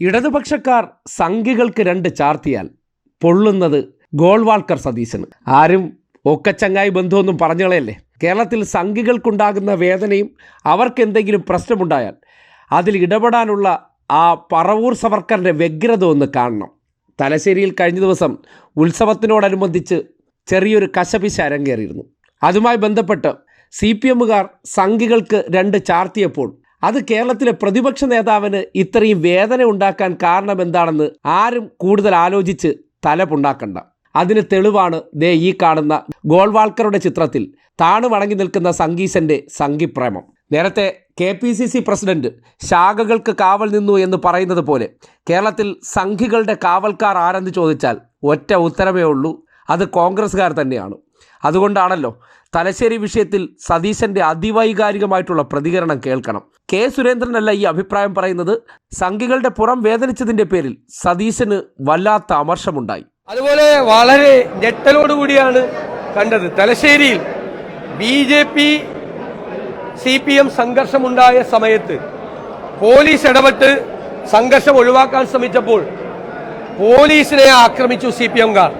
ഇടതുപക്ഷക്കാർ സംഘികൾക്ക് രണ്ട് ചാർത്തിയാൽ പൊള്ളുന്നത് ഗോൾവാൾക്കർ സതീശന്. ആരും ഒക്കച്ചങ്ങായി ബന്ധമൊന്നും പറഞ്ഞളയല്ലേ. കേരളത്തിൽ സംഘികൾക്കുണ്ടാകുന്ന വേദനയും അവർക്ക് എന്തെങ്കിലും പ്രശ്നമുണ്ടായാൽ അതിൽ ഇടപെടാനുള്ള ആ പറവൂർ സവർക്കറിൻ്റെ വ്യഗ്രത ഒന്ന് കാണണം. തലശ്ശേരിയിൽ കഴിഞ്ഞ ദിവസം ഉത്സവത്തിനോടനുബന്ധിച്ച് ചെറിയൊരു കശപിശ അരങ്ങേറിയിരുന്നു. അതുമായി ബന്ധപ്പെട്ട് CPMകാർ സംഘികൾക്ക് രണ്ട് ചാർത്തിയപ്പോൾ അത് കേരളത്തിലെ പ്രതിപക്ഷ നേതാവിന് ഇത്രയും വേദന ഉണ്ടാക്കാൻ കാരണം എന്താണെന്ന് ആരും കൂടുതൽ ആലോചിച്ച് തലപുണ്ടാക്കണ്ട. അതിന് തെളിവാണ് ഈ കാണുന്ന ഗോൾവാൾക്കറുടെ ചിത്രത്തിൽ താണു വണങ്ങി നിൽക്കുന്ന സംഘീശൻ്റെ സംഘിപ്രേമം. നേരത്തെ KPCC പ്രസിഡന്റ് ശാഖകൾക്ക് കാവൽ നിന്നു എന്ന് പറയുന്നത് പോലെ കേരളത്തിൽ സംഘികളുടെ കാവൽക്കാർ ആരെന്ന് ചോദിച്ചാൽ ഒറ്റ ഉത്തരമേ ഉള്ളൂ, അത് കോൺഗ്രസ്സുകാർ തന്നെയാണ്. അതുകൊണ്ടാണല്ലോ തലശ്ശേരി വിഷയത്തിൽ സതീശൻ്റെ അതിവൈകാരികമായിട്ടുള്ള പ്രതികരണം കേൾക്കണം. K. സുരേന്ദ്രനല്ല ഈ അഭിപ്രായം പറയുന്നത്. സംഘികളുടെ പുറം വേദനിച്ചതിൻ്റെ പേരിൽ സതീശന് വല്ലാത്ത അമർഷമുണ്ടായി. അതുപോലെ വളരെ ഞെട്ടലോടുകൂടിയാണ് കണ്ടത്. തലശ്ശേരിയിൽ BJP CPM സംഘർഷമുണ്ടായ സമയത്ത് പോലീസ് ഇടപെട്ട് സംഘർഷം ഒഴിവാക്കാൻ ശ്രമിച്ചപ്പോൾ പോലീസിനെ ആക്രമിച്ചു CPMകാർ.